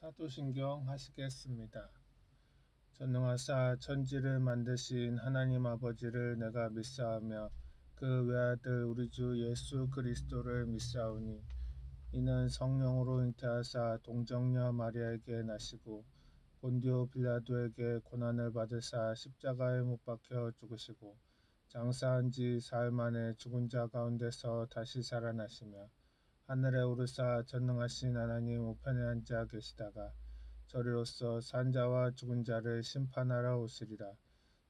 사도신경 하시겠습니다. 전능하사 천지를 만드신 하나님 아버지를 내가 믿사오며 그 외아들 우리 주 예수 그리스도를 믿사오니 이는 성령으로 잉태하사 동정녀 마리아에게 나시고 본디오 빌라도에게 고난을 받으사 십자가에 못 박혀 죽으시고 장사한 지 사흘 만에 죽은 자 가운데서 다시 살아나시며 하늘에 오르사 전능하신 하나님 우편에 앉아 계시다가 저리로서 산자와 죽은 자를 심판하러 오시리라.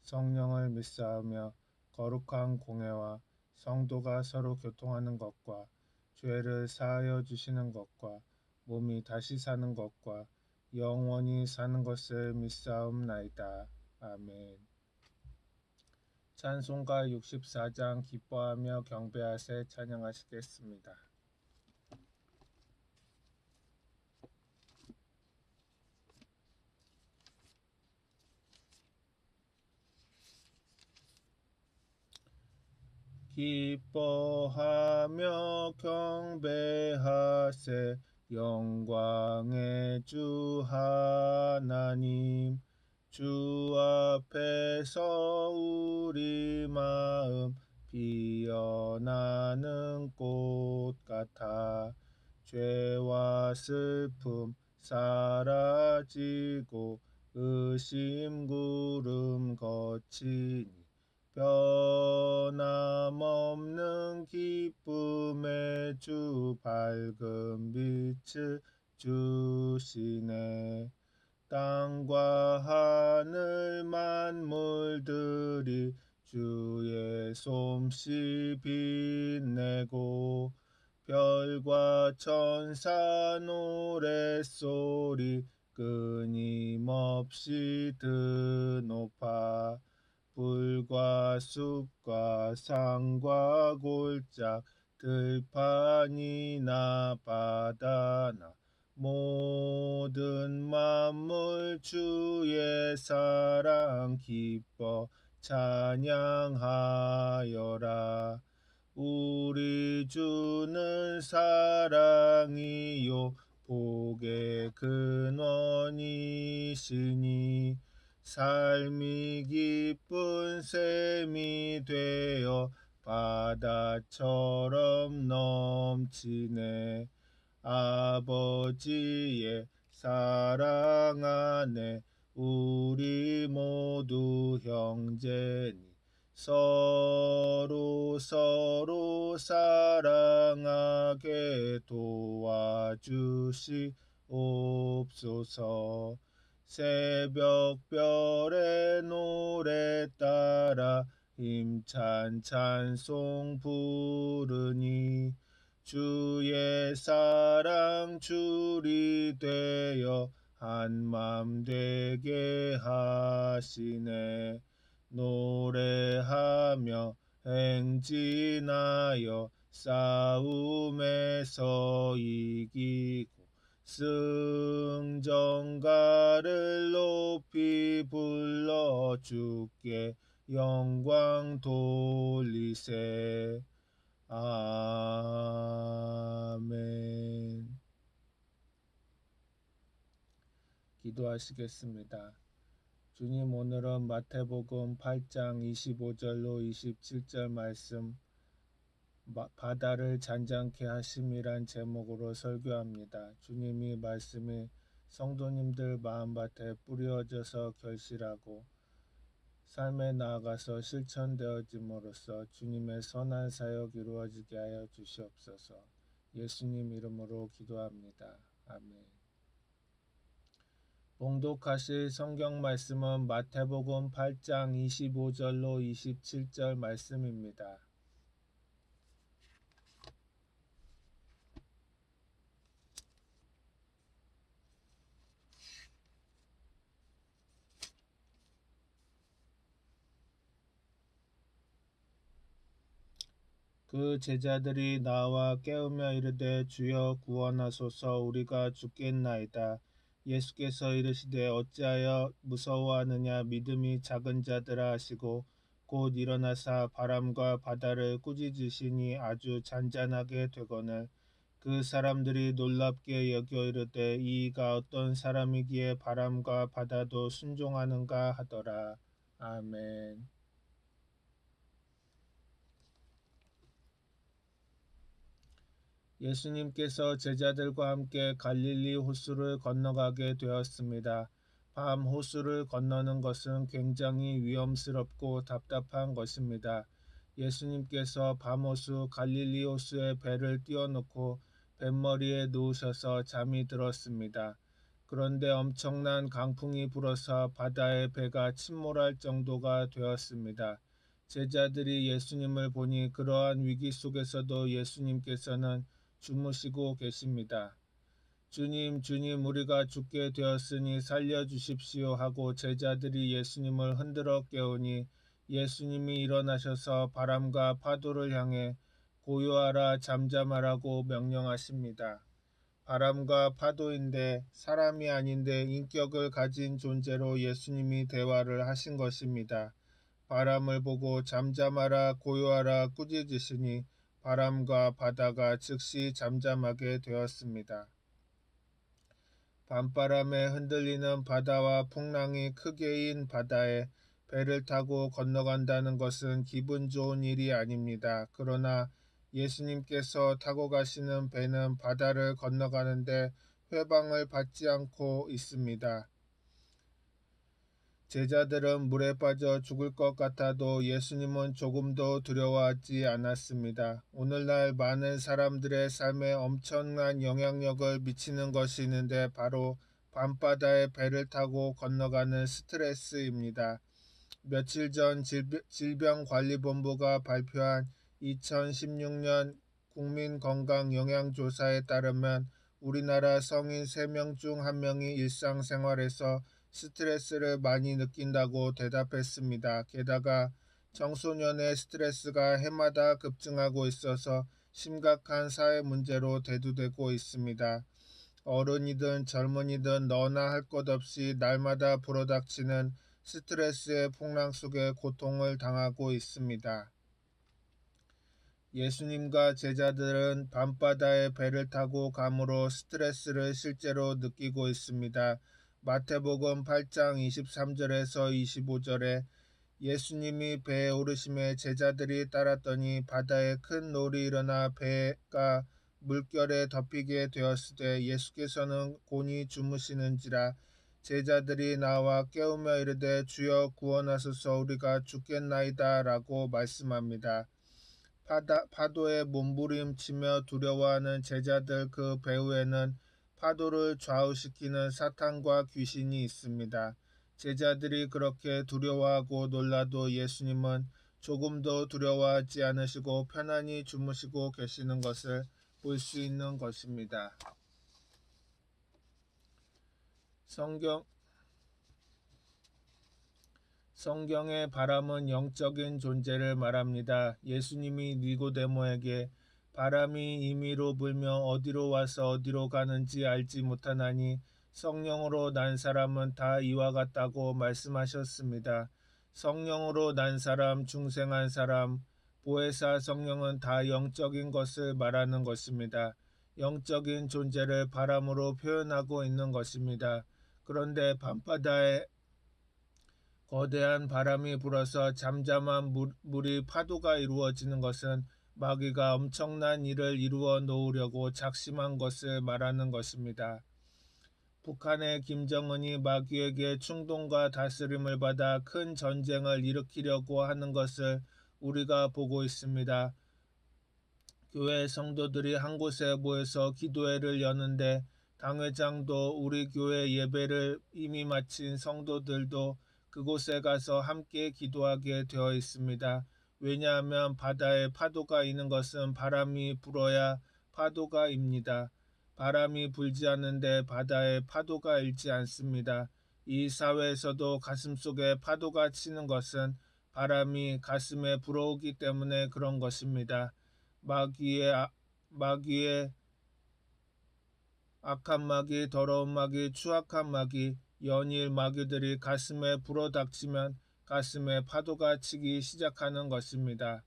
성령을 믿사오며 거룩한 공회와 성도가 서로 교통하는 것과 죄를 사하여 주시는 것과 몸이 다시 사는 것과 영원히 사는 것을 믿사옵나이다. 아멘. 찬송가 64장 기뻐하며 경배하세 찬양하시겠습니다. 기뻐하며 경배하세 영광의 주 하나님 주 앞에서 우리 마음 피어나는 꽃 같아 죄와 슬픔 사라지고 의심 구름 거치니 변함없는 기쁨의 주 밝은 빛을 주시네. 땅과 하늘 만물들이 주의 솜씨 빛내고 별과 천사 노랫소리 끊임없이 드높아 불과 숲과 산과 골짝 들판이나 바다나 모든 만물 주의 사랑 기뻐 찬양하여라. 우리 주는 사랑이요 복의 근원이시니 삶이 기쁜 샘이 되어 바다처럼 넘치네. 아버지의 사랑 안에 우리 모두 형제니 서로 사랑하게 도와주시옵소서. 새벽별의 노래 따라 힘찬 찬송 부르니 주의 사랑 줄이 되어 한맘 되게 하시네. 노래하며 행진하여 싸움에서 이기고 승전가를 높이 불러 주께 영광 돌리세. 아멘. 기도하시겠습니다. 주님, 오늘은 마태복음 8장 25절로 27절 말씀 바다를 잔잔케 하심이란 제목으로 설교합니다. 주님이 말씀이 성도님들 마음밭에 뿌려져서 결실하고 삶에 나아가서 실천되어짐으로써 주님의 선한 사역 이루어지게 하여 주시옵소서. 예수님 이름으로 기도합니다. 아멘. 봉독하실 성경 말씀은 마태복음 8장 25절로 27절 말씀입니다. 그 제자들이 나와 깨우며 이르되 주여 구원하소서 우리가 죽겠나이다. 예수께서 이르시되 어찌하여 무서워하느냐 믿음이 작은 자들아 하시고 곧 일어나사 바람과 바다를 꾸짖으시니 아주 잔잔하게 되거늘 그 사람들이 놀랍게 여겨 이르되 이가 어떤 사람이기에 바람과 바다도 순종하는가 하더라. 아멘. 예수님께서 제자들과 함께 갈릴리 호수를 건너가게 되었습니다. 밤 호수를 건너는 것은 굉장히 위험스럽고 답답한 것입니다. 예수님께서 밤호수 갈릴리 호수에 배를 띄워놓고 뱃머리에 누우셔서 잠이 들었습니다. 그런데 엄청난 강풍이 불어서 바다에 배가 침몰할 정도가 되었습니다. 제자들이 예수님을 보니 그러한 위기 속에서도 예수님께서는 주무시고 계십니다. 주님, 주님, 우리가 죽게 되었으니 살려주십시오 하고 제자들이 예수님을 흔들어 깨우니 예수님이 일어나셔서 바람과 파도를 향해 고요하라 잠잠하라고 명령하십니다. 바람과 파도인데 사람이 아닌데 인격을 가진 존재로 예수님이 대화를 하신 것입니다. 바람을 보고 잠잠하라 고요하라 꾸짖으시니 바람과 바다가 즉시 잠잠하게 되었습니다. 밤바람에 흔들리는 바다와 풍랑이 크게인 바다에 배를 타고 건너간다는 것은 기분 좋은 일이 아닙니다. 그러나 예수님께서 타고 가시는 배는 바다를 건너가는데 회방을 받지 않고 있습니다. 제자들은 물에 빠져 죽을 것 같아도 예수님은 조금도 두려워하지 않았습니다. 오늘날 많은 사람들의 삶에 엄청난 영향력을 미치는 것이 있는데 바로 밤바다에 배를 타고 건너가는 스트레스입니다. 며칠 전 질병관리본부가 발표한 2016년 국민건강영양조사에 따르면 우리나라 성인 3명 중 1명이 일상생활에서 스트레스를 많이 느낀다고 대답했습니다. 게다가 청소년의 스트레스가 해마다 급증하고 있어서 심각한 사회 문제로 대두되고 있습니다. 어른이든 젊은이든 너나 할 것 없이 날마다 불어닥치는 스트레스의 풍랑 속에 고통을 당하고 있습니다. 예수님과 제자들은 밤바다에 배를 타고 감으로 스트레스를 실제로 느끼고 있습니다. 마태복음 8장 23절에서 25절에 예수님이 배에 오르심에 제자들이 따랐더니 바다에 큰 놀이 일어나 배가 물결에 덮이게 되었으되 예수께서는 곤히 주무시는지라 제자들이 나와 깨우며 이르되 주여 구원하소서 우리가 죽겠나이다 라고 말씀합니다. 파도에 몸부림치며 두려워하는 제자들 그 배후에는 파도를 좌우시키는 사탄과 귀신이 있습니다. 제자들이 그렇게 두려워하고 놀라도 예수님은 조금도 두려워하지 않으시고 편안히 주무시고 계시는 것을 볼 수 있는 것입니다. 성경의 바람은 영적인 존재를 말합니다. 예수님이 니고데모에게 바람이 임의로 불며 어디로 와서 어디로 가는지 알지 못하나니 성령으로 난 사람은 다 이와 같다고 말씀하셨습니다. 성령으로 난 사람, 중생한 사람, 보혜사 성령은 다 영적인 것을 말하는 것입니다. 영적인 존재를 바람으로 표현하고 있는 것입니다. 그런데 밤바다에 거대한 바람이 불어서 잠잠한 물이 파도가 이루어지는 것은 마귀가 엄청난 일을 이루어 놓으려고 작심한 것을 말하는 것입니다. 북한의 김정은이 마귀에게 충동과 다스림을 받아 큰 전쟁을 일으키려고 하는 것을 우리가 보고 있습니다. 교회 성도들이 한 곳에 모여서 기도회를 여는데 당회장도 우리 교회 예배를 이미 마친 성도들도 그곳에 가서 함께 기도하게 되어 있습니다. 왜냐하면 바다에 파도가 있는 것은 바람이 불어야 파도가 입니다. 바람이 불지 않는데 바다에 파도가 일지 않습니다. 이 사회에서도 가슴속에 파도가 치는 것은 바람이 가슴에 불어오기 때문에 그런 것입니다. 마귀의 악한 마귀, 더러운 마귀, 추악한 마귀, 연일 마귀들이 가슴에 불어닥치면 가슴에 파도가 치기 시작하는 것입니다.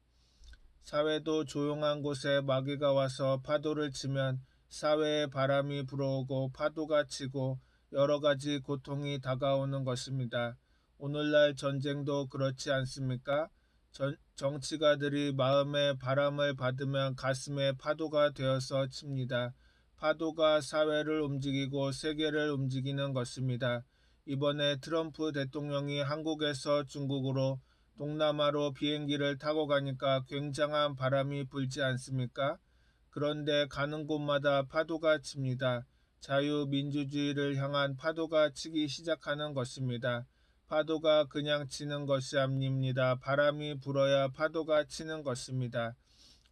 사회도 조용한 곳에 마귀가 와서 파도를 치면 사회에 바람이 불어오고 파도가 치고 여러 가지 고통이 다가오는 것입니다. 오늘날 전쟁도 그렇지 않습니까? 정치가들이 마음의 바람을 받으면 가슴에 파도가 되어서 칩니다. 파도가 사회를 움직이고 세계를 움직이는 것입니다. 이번에 트럼프 대통령이 한국에서 중국으로 동남아로 비행기를 타고 가니까 굉장한 바람이 불지 않습니까? 그런데 가는 곳마다 파도가 칩니다. 자유민주주의를 향한 파도가 치기 시작하는 것입니다. 파도가 그냥 치는 것이 아닙니다. 바람이 불어야 파도가 치는 것입니다.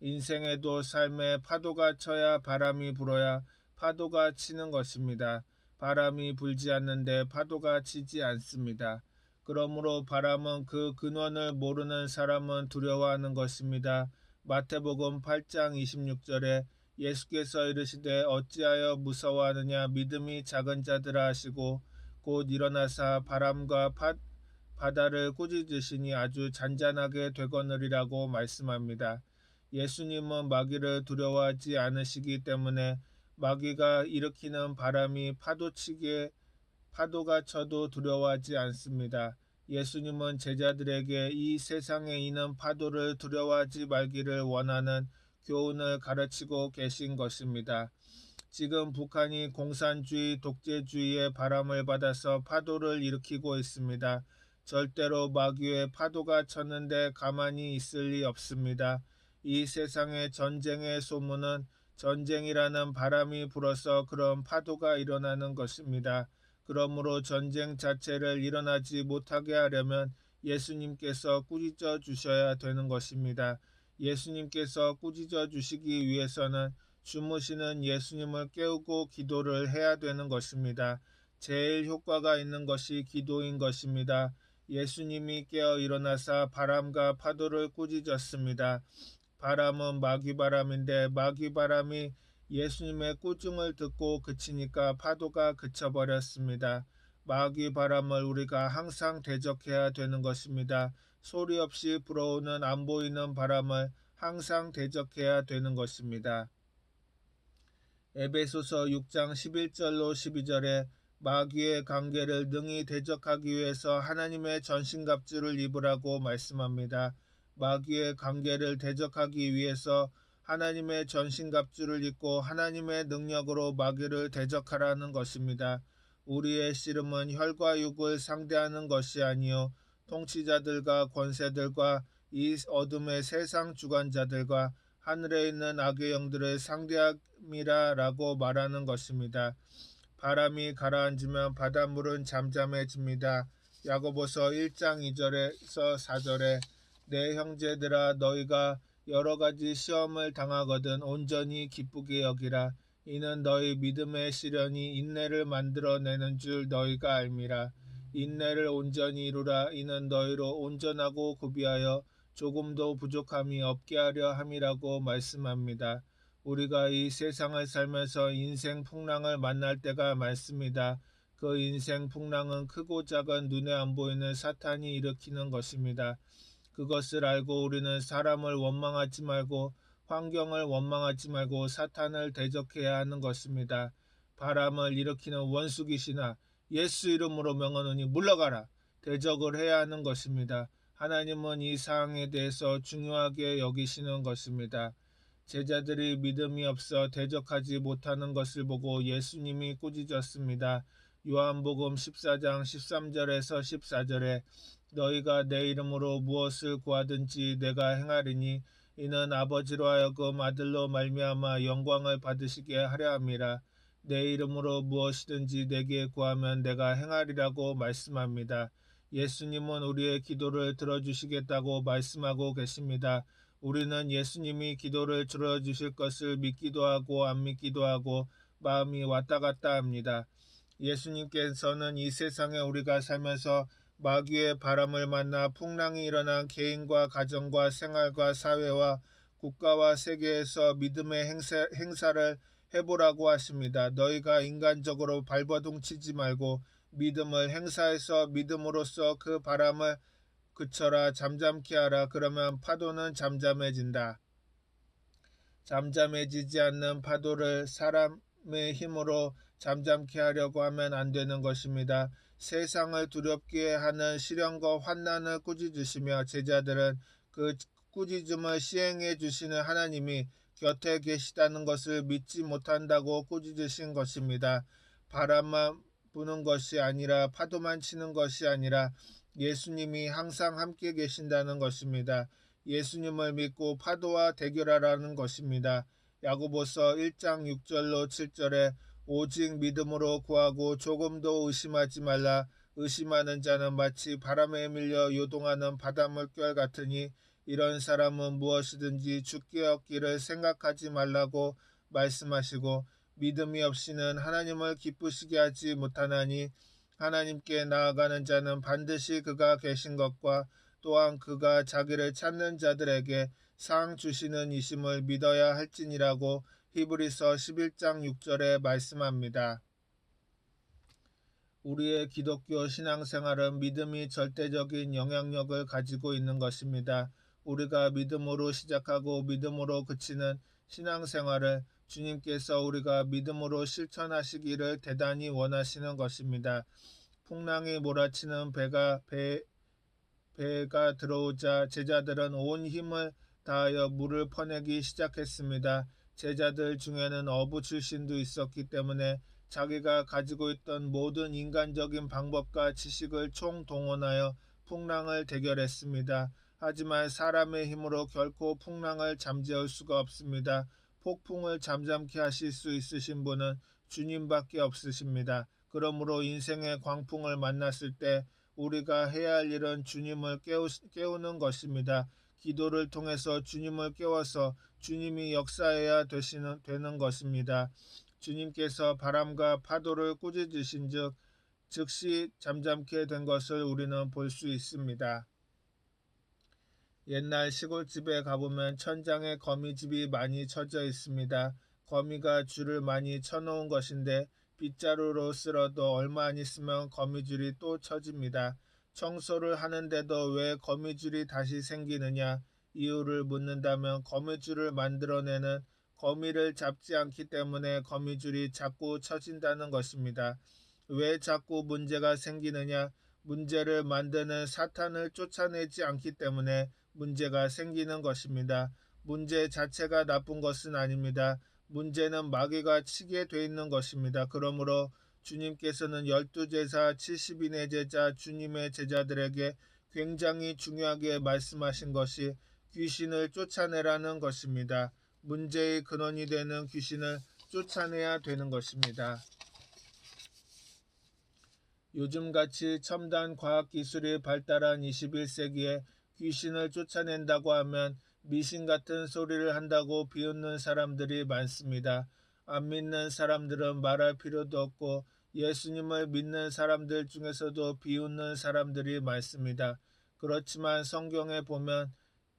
인생에도 삶에 파도가 쳐야 바람이 불어야 파도가 치는 것입니다. 바람이 불지 않는데 파도가 치지 않습니다. 그러므로 바람은 그 근원을 모르는 사람은 두려워하는 것입니다. 마태복음 8장 26절에 예수께서 이르시되 어찌하여 무서워하느냐 믿음이 작은 자들아 하시고 곧 일어나사 바람과 바다를 꾸짖으시니 아주 잔잔하게 되거느리라고 말씀합니다. 예수님은 마귀를 두려워하지 않으시기 때문에 마귀가 일으키는 바람이 파도가 쳐도 두려워하지 않습니다. 예수님은 제자들에게 이 세상에 있는 파도를 두려워하지 말기를 원하는 교훈을 가르치고 계신 것입니다. 지금 북한이 공산주의, 독재주의의 바람을 받아서 파도를 일으키고 있습니다. 절대로 마귀의 파도가 쳤는데 가만히 있을 리 없습니다. 이 세상의 전쟁의 소문은 전쟁이라는 바람이 불어서 그런 파도가 일어나는 것입니다. 그러므로 전쟁 자체를 일어나지 못하게 하려면 예수님께서 꾸짖어 주셔야 되는 것입니다. 예수님께서 꾸짖어 주시기 위해서는 주무시는 예수님을 깨우고 기도를 해야 되는 것입니다. 제일 효과가 있는 것이 기도인 것입니다. 예수님이 깨어 일어나사 바람과 파도를 꾸짖었습니다. 바람은 마귀바람인데 마귀바람이 예수님의 꾸중을 듣고 그치니까 파도가 그쳐버렸습니다. 마귀바람을 우리가 항상 대적해야 되는 것입니다. 소리 없이 불어오는 안 보이는 바람을 항상 대적해야 되는 것입니다. 에베소서 6장 11절로 12절에 마귀의 관계를 능히 대적하기 위해서 하나님의 전신갑주를 입으라고 말씀합니다. 마귀의 관계를 대적하기 위해서 하나님의 전신갑주를 입고 하나님의 능력으로 마귀를 대적하라는 것입니다. 우리의 씨름은 혈과 육을 상대하는 것이 아니요 통치자들과 권세들과 이 어둠의 세상 주관자들과 하늘에 있는 악의 영들을 상대함이라라고 말하는 것입니다. 바람이 가라앉으면 바닷물은 잠잠해집니다. 야고보서 1장 2절에서 4절에 내 형제들아 너희가 여러 가지 시험을 당하거든 온전히 기쁘게 여기라. 이는 너희 믿음의 시련이 인내를 만들어내는 줄 너희가 알미라. 인내를 온전히 이루라. 이는 너희로 온전하고 구비하여 조금도 부족함이 없게 하려 함이라고 말씀합니다. 우리가 이 세상을 살면서 인생 풍랑을 만날 때가 많습니다. 그 인생 풍랑은 크고 작은 눈에 안 보이는 사탄이 일으키는 것입니다. 그것을 알고 우리는 사람을 원망하지 말고 환경을 원망하지 말고 사탄을 대적해야 하는 것입니다. 바람을 일으키는 원수 귀신아 예수 이름으로 명하노니 물러가라. 대적을 해야 하는 것입니다. 하나님은 이 사항에 대해서 중요하게 여기시는 것입니다. 제자들이 믿음이 없어 대적하지 못하는 것을 보고 예수님이 꾸짖었습니다. 요한복음 14장 13절에서 14절에 너희가 내 이름으로 무엇을 구하든지 내가 행하리니 이는 아버지로 하여금 아들로 말미암아 영광을 받으시게 하려 함이라. 내 이름으로 무엇이든지 내게 구하면 내가 행하리라고 말씀합니다. 예수님은 우리의 기도를 들어주시겠다고 말씀하고 계십니다. 우리는 예수님이 기도를 들어주실 것을 믿기도 하고 안 믿기도 하고 마음이 왔다 갔다 합니다. 예수님께서는 이 세상에 우리가 살면서 마귀의 바람을 만나 풍랑이 일어난 개인과 가정과 생활과 사회와 국가와 세계에서 믿음의 행사를 해보라고 하십니다. 너희가 인간적으로 발버둥 치지 말고 믿음을 행사해서 믿음으로써 그 바람을 그쳐라 잠잠케 하라. 그러면 파도는 잠잠해진다. 잠잠해지지 않는 파도를 사람의 힘으로 잠잠케 하려고 하면 안 되는 것입니다. 세상을 두렵게 하는 시련과 환난을 꾸짖으시며 제자들은 그 꾸짖음을 시행해 주시는 하나님이 곁에 계시다는 것을 믿지 못한다고 꾸짖으신 것입니다. 바람만 부는 것이 아니라 파도만 치는 것이 아니라 예수님이 항상 함께 계신다는 것입니다. 예수님을 믿고 파도와 대결하라는 것입니다. 야고보서 1장 6절로 7절에 오직 믿음으로 구하고 조금도 의심하지 말라. 의심하는 자는 마치 바람에 밀려 요동하는 바닷물결 같으니 이런 사람은 무엇이든지 주께 얻기를 생각하지 말라고 말씀하시고 믿음이 없이는 하나님을 기쁘시게 하지 못하나니 하나님께 나아가는 자는 반드시 그가 계신 것과 또한 그가 자기를 찾는 자들에게 상 주시는 이심을 믿어야 할지니라고 히브리서 11장 6절에 말씀합니다. 우리의 기독교 신앙생활은 믿음이 절대적인 영향력을 가지고 있는 것입니다. 우리가 믿음으로 시작하고 믿음으로 그치는 신앙생활을 주님께서 우리가 믿음으로 실천하시기를 대단히 원하시는 것입니다. 풍랑이 몰아치는 배가 들어오자 제자들은 온 힘을 다하여 물을 퍼내기 시작했습니다. 제자들 중에는 어부 출신도 있었기 때문에 자기가 가지고 있던 모든 인간적인 방법과 지식을 총동원하여 풍랑을 대결했습니다. 하지만 사람의 힘으로 결코 풍랑을 잠재울 수가 없습니다. 폭풍을 잠잠케 하실 수 있으신 분은 주님밖에 없으십니다. 그러므로 인생의 광풍을 만났을 때 우리가 해야 할 일은 주님을 깨우는 것입니다. 기도를 통해서 주님을 깨워서 주님이 역사해야 되는 것입니다. 주님께서 바람과 파도를 꾸짖으신 즉 즉시 잠잠케 된 것을 우리는 볼 수 있습니다. 옛날 시골집에 가보면 천장에 거미집이 많이 쳐져 있습니다. 거미가 줄을 많이 쳐놓은 것인데 빗자루로 쓸어도 얼마 안 있으면 거미줄이 또 쳐집니다. 청소를 하는데도 왜 거미줄이 다시 생기느냐 이유를 묻는다면 거미줄을 만들어내는 거미를 잡지 않기 때문에 거미줄이 자꾸 쳐진다는 것입니다. 왜 자꾸 문제가 생기느냐? 문제를 만드는 사탄을 쫓아내지 않기 때문에 문제가 생기는 것입니다. 문제 자체가 나쁜 것은 아닙니다. 문제는 마귀가 치게 돼 있는 것입니다. 그러므로 주님께서는 12제자 70인의 제자 주님의 제자들에게 굉장히 중요하게 말씀하신 것이 귀신을 쫓아내라는 것입니다. 문제의 근원이 되는 귀신을 쫓아내야 되는 것입니다. 요즘같이 첨단 과학기술이 발달한 21세기에 귀신을 쫓아낸다고 하면 미신 같은 소리를 한다고 비웃는 사람들이 많습니다. 안 믿는 사람들은 말할 필요도 없고 예수님을 믿는 사람들 중에서도 비웃는 사람들이 많습니다. 그렇지만 성경에 보면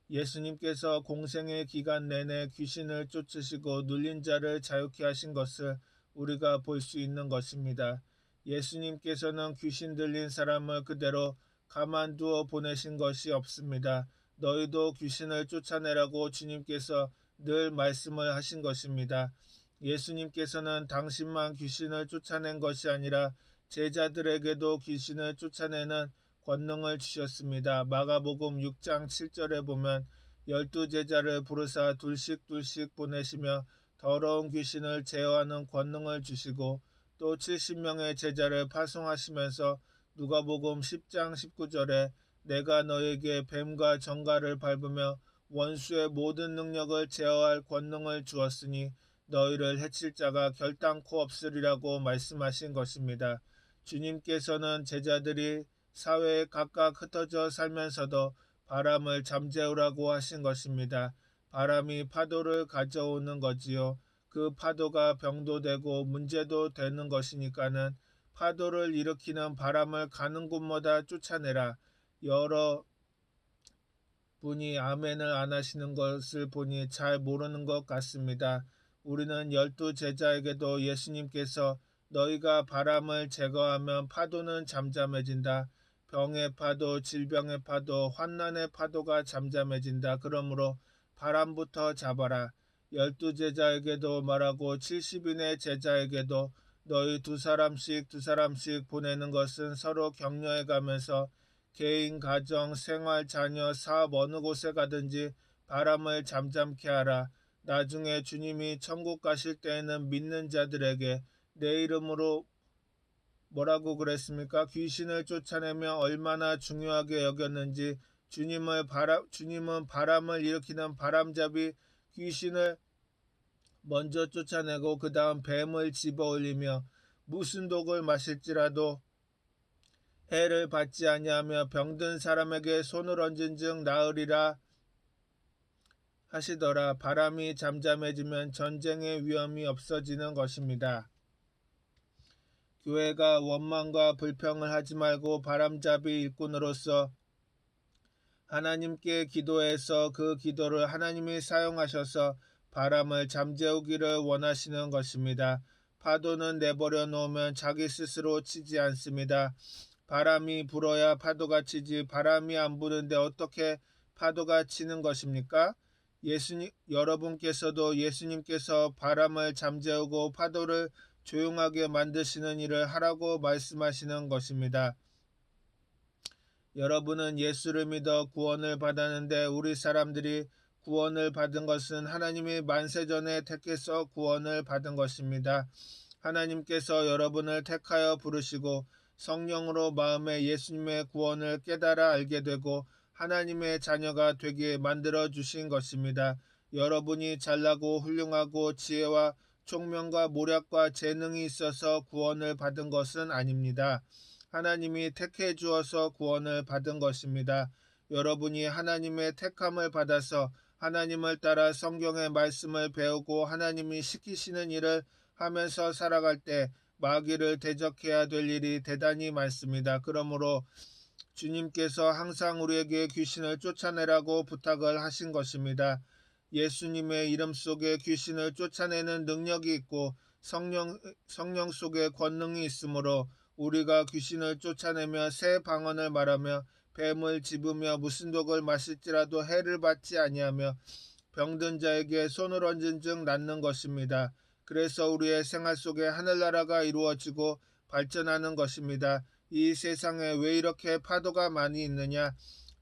예수님께서 공생의 기간 내내 귀신을 쫓으시고 눌린 자를 자유케 하신 것을 우리가 볼 수 있는 것입니다. 예수님께서는 귀신 들린 사람을 그대로 가만두어 보내신 것이 없습니다. 너희도 귀신을 쫓아내라고 주님께서 늘 말씀을 하신 것입니다. 예수님께서는 당신만 귀신을 쫓아낸 것이 아니라 제자들에게도 귀신을 쫓아내는 권능을 주셨습니다. 마가복음 6장 7절에 보면 12제자를 부르사 둘씩 보내시며 더러운 귀신을 제어하는 권능을 주시고 또 70명의 제자를 파송하시면서 누가복음 10장 19절에 내가 너에게 뱀과 정갈을 밟으며 원수의 모든 능력을 제어할 권능을 주었으니 너희를 해칠 자가 결단코 없으리라고 말씀하신 것입니다. 주님께서는 제자들이 사회에 각각 흩어져 살면서도 바람을 잠재우라고 하신 것입니다. 바람이 파도를 가져오는 거지요. 그 파도가 병도 되고 문제도 되는 것이니까는 파도를 일으키는 바람을 가는 곳마다 쫓아내라. 여러 분이 아멘을 안 하시는 것을 보니 잘 모르는 것 같습니다. 우리는 12제자에게도 예수님께서 너희가 바람을 제거하면 파도는 잠잠해진다. 병의 파도, 질병의 파도, 환난의 파도가 잠잠해진다. 그러므로 바람부터 잡아라. 12제자에게도 말하고 70인의 제자에게도 너희 두 사람씩 보내는 것은 서로 격려해 가면서 개인, 가정, 생활, 자녀, 사업 어느 곳에 가든지 바람을 잠잠케 하라. 나중에 주님이 천국 가실 때에는 믿는 자들에게 내 이름으로 뭐라고 그랬습니까? 귀신을 쫓아내며 얼마나 중요하게 여겼는지 주님은 바람을 일으키는 바람잡이 귀신을 먼저 쫓아내고 그 다음 뱀을 집어올리며 무슨 독을 마실지라도 해를 받지 아니하며 병든 사람에게 손을 얹은 즉 나으리라 하시더라. 바람이 잠잠해지면 전쟁의 위험이 없어지는 것입니다. 교회가 원망과 불평을 하지 말고 바람잡이 일꾼으로서 하나님께 기도해서 그 기도를 하나님이 사용하셔서 바람을 잠재우기를 원하시는 것입니다. 파도는 내버려 놓으면 자기 스스로 치지 않습니다. 바람이 불어야 파도가 치지 바람이 안 부는데 어떻게 파도가 치는 것입니까? 여러분께서도 예수님께서 바람을 잠재우고 파도를 조용하게 만드시는 일을 하라고 말씀하시는 것입니다. 여러분은 예수를 믿어 구원을 받았는데 우리 사람들이 구원을 받은 것은 하나님이 만세전에 택해서 구원을 받은 것입니다. 하나님께서 여러분을 택하여 부르시고 성령으로 마음에 예수님의 구원을 깨달아 알게 되고 하나님의 자녀가 되게 만들어 주신 것입니다. 여러분이 잘나고 훌륭하고 지혜와 총명과 모략과 재능이 있어서 구원을 받은 것은 아닙니다. 하나님이 택해 주어서 구원을 받은 것입니다. 여러분이 하나님의 택함을 받아서 하나님을 따라 성경의 말씀을 배우고 하나님이 시키시는 일을 하면서 살아갈 때 마귀를 대적해야 될 일이 대단히 많습니다. 그러므로 주님께서 항상 우리에게 귀신을 쫓아내라고 부탁을 하신 것입니다. 예수님의 이름 속에 귀신을 쫓아내는 능력이 있고 성령 속에 권능이 있으므로 우리가 귀신을 쫓아내며 새 방언을 말하며 뱀을 집으며 무슨 독을 마실지라도 해를 받지 아니하며 병든 자에게 손을 얹은 즉 낫는 것입니다. 그래서 우리의 생활 속에 하늘나라가 이루어지고 발전하는 것입니다. 이 세상에 왜 이렇게 파도가 많이 있느냐?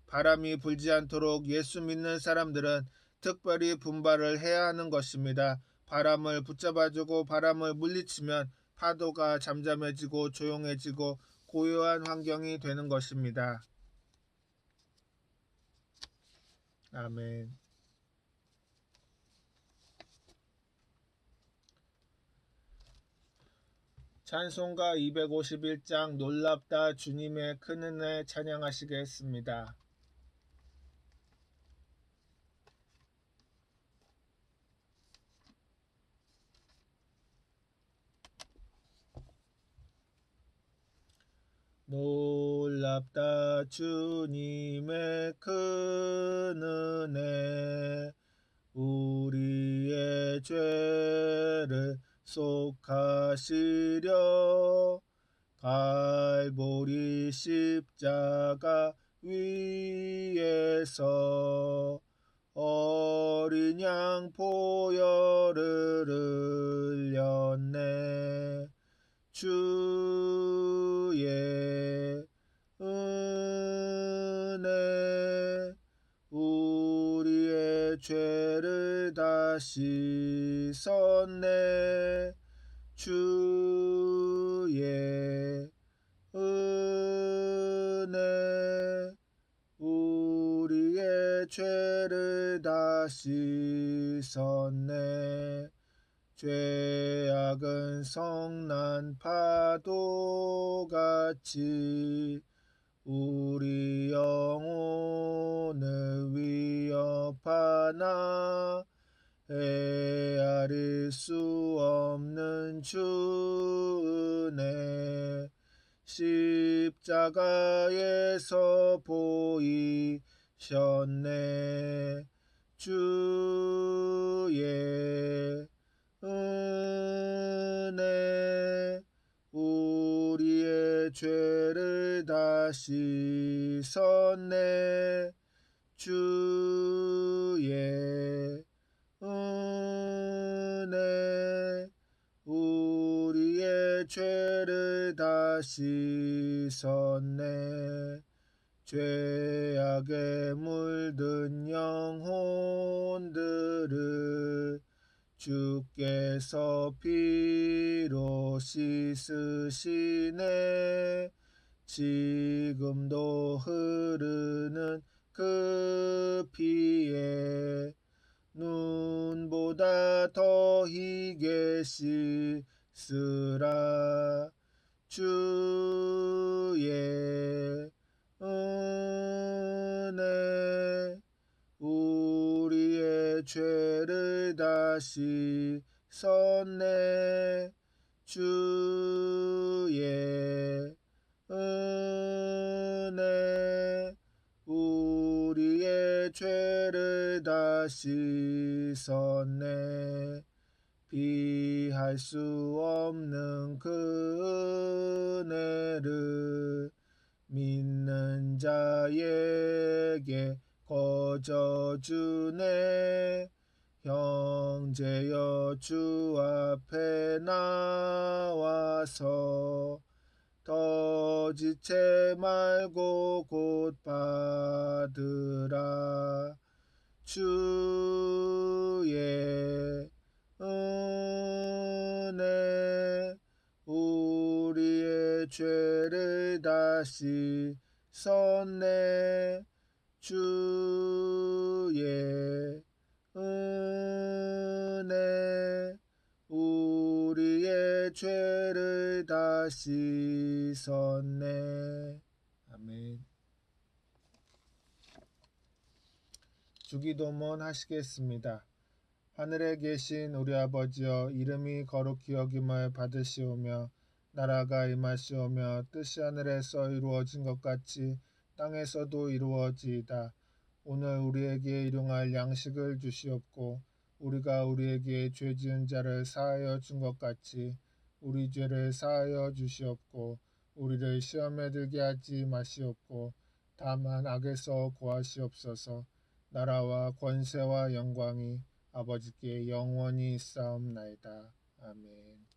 바람이 불지 않도록 예수 믿는 사람들은 특별히 분발을 해야 하는 것입니다. 바람을 붙잡아주고 바람을 물리치면 파도가 잠잠해지고 조용해지고 고요한 환경이 되는 것입니다. 아멘. 찬송가 251장 놀랍다 주님의 큰 은혜 찬양하시겠습니다. 놀랍다 주님의 큰 은혜 우리의 죄를 속하시려 갈보리 십자가 위에서 어린 양 보혈을 흘렸네. 주의 은혜 우리의 죄를 다 씻었네. 주의 은혜 우리의 죄를 다 씻었네. 죄악은 성난 파도같이 우리 영혼을 위협하나 헤아릴 수 없는 주 은혜 십자가에서 보이셨네. 주의 은혜 우리의 죄를 다 다시섰네. 주의 은혜 우리의 죄를 다 씻었네. 죄악에 물든 영혼들을 주께서 피로 씻으시네. 지금도 흐르는 그 피에 눈보다 더 희게 씻으라. 주의 은혜 우리의 죄를 다 씻었네. 주의 은혜 우리의 죄를 다 씻었네. 비할 수 없는 그 은혜를 믿는 자에게 거저주네. 형제여 주 앞에 나와서 더지체 말고 곧 받으라. 주의 은혜 우리의 죄를 다 씻었네. 주의 은혜 우리의 죄를 다 씻었네. 아멘. 주기도문 하시겠습니다. 하늘에 계신 우리 아버지여, 이름이 거룩히 여김을 받으시오며 나라가 임하시오며 뜻이 하늘에서 이루어진 것 같이 땅에서도 이루어지이다. 오늘 우리에게 일용할 양식을 주시옵고 우리가 우리에게 죄 지은 자를 사하여 준 것 같이 우리 죄를 사하여 주시옵고 우리를 시험에 들게 하지 마시옵고 다만 악에서 구하시옵소서. 나라와 권세와 영광이 아버지께 영원히 있사옵나이다. 아멘.